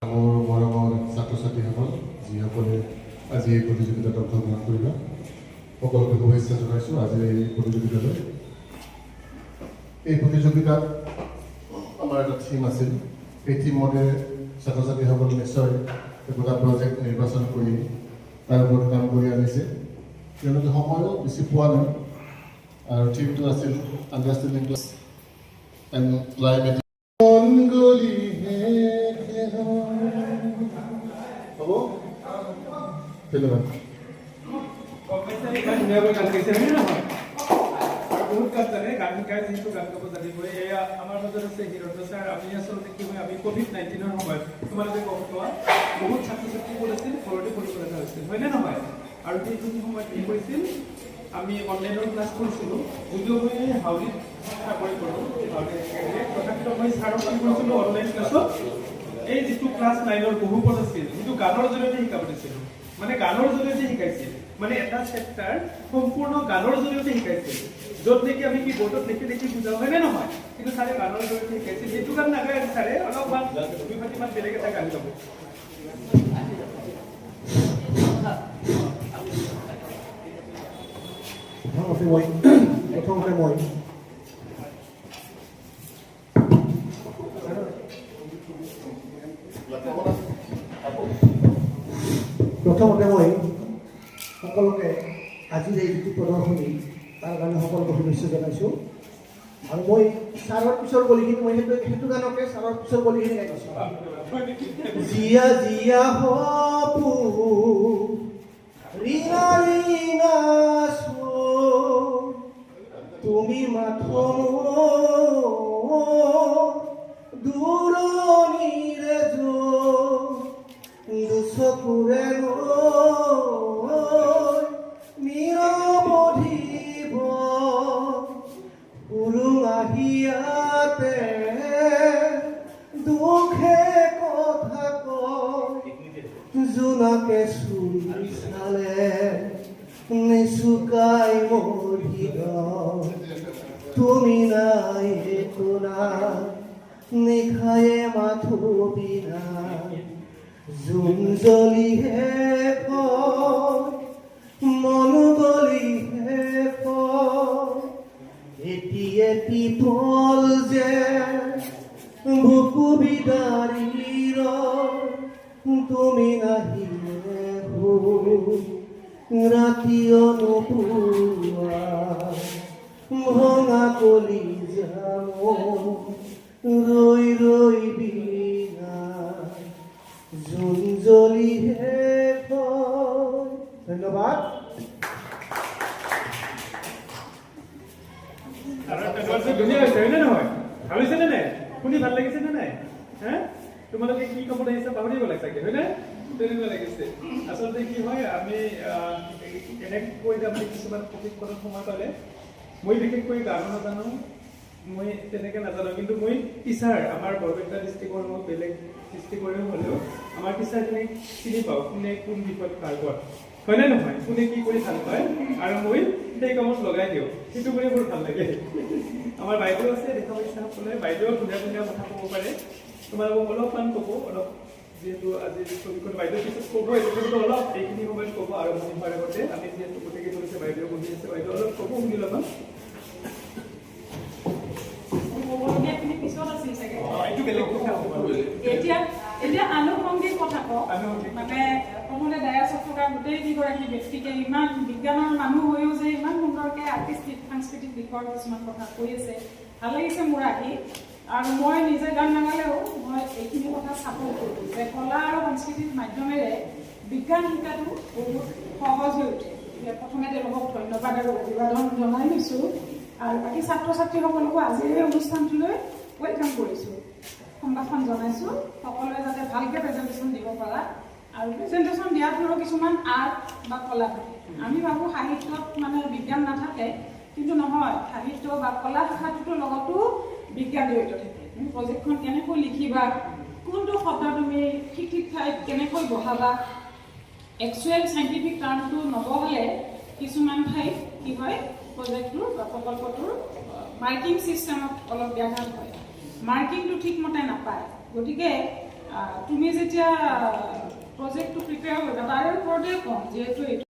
মোৰ মৰমৰ ছাত্ৰ ছাত্ৰীসকল যিসকলে আজি এই প্ৰতিযোগিতাত অংশগ্ৰহণ কৰিবা সকলোকে শুভেচ্ছা জনাইছোঁ। আজিৰ এই প্ৰতিযোগিতালৈ এই প্ৰতিযোগিতাত আমাৰ এটা থিম আছিল। সেই থিমতে ছাত্ৰ ছাত্ৰীসকলে নিশ্চয় একোটা প্ৰজেক্ট নিৰ্বাচন কৰি তাৰ ওপৰত কাম কৰি আনিছে। তেওঁলোকে সময়ো বেছি পোৱা নাই আৰু থিমটো আছিল আণ্ডাৰষ্টেণ্ডিং এণ্ড ক্লাইমেট। ধন্যবাদ। বহুত কাম জানে, গান শিকাই যিহেতু গান গাব জানিবই। এয়া আমাৰ মাজত আছে হিৰণ্য ছাৰ। আমি আচলতে কি হয়, আমি COVID-19ৰ সময়ত তোমালোকে গম পোৱা বহুত ছাত্ৰ ছাত্ৰীবোৰ আছিল ঘৰতে পঢ়িব লগা হৈছিল, হয়নে নহয়? আৰু সেইখিনি সময়ত কি কৰিছিল, আমি অনলাইনৰ ক্লাছ কৰিছিলোঁ। যদিও মই হাউলিত চাকৰি কৰোঁ, তথাপিতো মই ছাৰক কি কৰিছিলোঁ অনলাইন ক্লাছত এই যিটো ক্লাছ 9ৰ বহুপদ আছিল সেইটো গানৰ জৰিয়তে শিকাব দিছিলোঁ। মানে গানৰ জৰিয়তে শিকাইছিল, মানে এটা চেপ্টাৰ সম্পূৰ্ণ গানৰ জৰিয়তে শিকাইছিল। য'ত নেকি আমি কি বৰ্ডত লিখি লিখি বুজাওঁ, হয়নে নহয়? কিন্তু ছাৰে গানৰ জৰিয়তে শিকাইছিল। সেইটো গান নাগায় ছাৰে, অলপমান 2-5মান বেলেগ এটা গান গাব। প্ৰথমতে মই সকলোকে আজিৰ এই যিটো প্ৰদৰ্শনী তাৰ কাৰণে সকলোকে শুভেচ্ছা জনাইছোঁ। আৰু মই ছাৰৰ পিছৰ গলিখিনি মই সেইটো গানকে ছাৰৰ পিছৰ গলিখিনি গাইছোঁ। জিয়া জিয়া হপু ৰিঙা ৰিঙা তুমি মাথো দূৰণিৰে দুচকুৰে নিৰৱধিব উৰুঙাহিয়াতে দুখে কথা কয় জোনাকে চুৰি চালে নিচুকাই মোৰ হৃদয় তুমি নাই একোনা নিশায়ে মাথো বিনা জোন জ্বলিহে মন গলিহে এটি এটি ফল যে বুকু বিদাৰীৰ তুমি নাহিলে ৰাতি অনুপুৱা ভঙা কলি যাম ৰৈ ৰৈ বিনা জোন জ্বলিহে ধন্যবাদ। ধুনীয়া হৈছে, হয়নে নহয়? ভাল হৈছে নে নাই? শুনি ভাল লাগিছে নে নাই? হা, তোমালোকে কি কামত আহিছা পাহৰি গ'লা চাগে, হয়নে? তেনেকুৱা লাগিছে। আচলতে কি হয়, আমি এনেকৈ আমি কিছুমান প্ৰশিক্ষণত সময় পালে, মই বিশেষকৈ গানো নাজানো, মই তেনেকৈ নাজানো, কিন্তু মই টিচাৰ আমাৰ বৰপেটা ডিষ্ট্ৰিক্টৰ মই বেলেগ ডিষ্ট্ৰিক্টৰে হ'লেও আমাৰ টিচাৰখিনিক চিনি পাওঁ, কোনে কোন বিষয়ত ভাল পায়, হয়নে নহয়? কোনে কি কৰি ভাল পায় আৰু মই সেই কামত লগাই দিওঁ। সেইটো কৰি মোৰ ভাল লাগে। আমাৰ বাইদেউ আছে, দেখা পাইছাসকলে, বাইদেউ ধুনীয়া ধুনীয়া কথা ক'ব পাৰে। তোমালোকক অলপমান ক'ব, অলপ যিহেতু আজি ছবিখন বাইদেউ পিছত ক'ব, এইটো অলপ এইখিনি সময়ত ক'ব আৰম্ভণি হোৱাৰ আগতে। আমি যিহেতু গোটেই কৰিছে, বাইদেউ বহি আছে, বাইদেউ অলপ ক'ব, শুনি ল'বা। এতিয়া আনুষংগিক কথা কওঁ, মানে প্ৰথমতে ডায়াছত থকা গোটেই কেইগৰাকী ব্যক্তিকে ইমান বিজ্ঞানৰ মানুহ হৈও যে ইমান সুন্দৰকৈ আৰ্টিষ্টিক সাংস্কৃতিক দিশৰ কিছুমান কথা কৈ আছে, ভাল লাগিছে মোৰ আহি। আৰু মই নিজে গান নাগালেও মই এইখিনি কথা ছাপোৰ্ট কৰোঁ যে কলা আৰু সাংস্কৃতিক মাধ্যমেৰে বিজ্ঞান শিকাটো বহুত সহজ হৈ উঠে। প্ৰথমে তেওঁলোকক ধন্যবাদ আৰু অভিবাদন জনাই লৈছোঁ। আৰু বাকী ছাত্ৰ ছাত্ৰীসকলকো আজিৰ এই অনুষ্ঠানটোলৈ ৱেলকাম কৰিছোঁ, সংবাদখন জনাইছোঁ। সকলোৱে যাতে ভালকৈ প্ৰেজেণ্টেশ্যন দিব পাৰা, আৰু প্ৰেজেণ্টেশ্যন দিয়াটোৰো কিছুমান আৰ্ট বা কলা থাকে। আমি ভাবোঁ সাহিত্যত মানে বিজ্ঞান নাথাকে, কিন্তু নহয়, সাহিত্য বা কলা শাখাটোৰ লগতো বিজ্ঞান জড়িত থাকে। তুমি প্ৰজেক্টখন কেনেকৈ লিখিবা, কোনটো শব্দ তুমি ঠিক ঠিক ঠাইত কেনেকৈ বহাবা, একচুৱেল চাইণ্টিফিক টাৰ্মটো নবহালে কিছুমান ঠাইত কি হয়, প্ৰজেক্টটোৰ বা প্ৰকল্পটোৰ মাৰ্কিং চিষ্টেমত অলপ ব্যাঘাত হয়, মাৰ্কিংটো ঠিকমতে নাপায়। গতিকে তুমি যেতিয়া প্ৰজেক্টটো প্ৰিপেয়াৰ কৰিবা তাৰে ওপৰতে কওঁ যিহেতু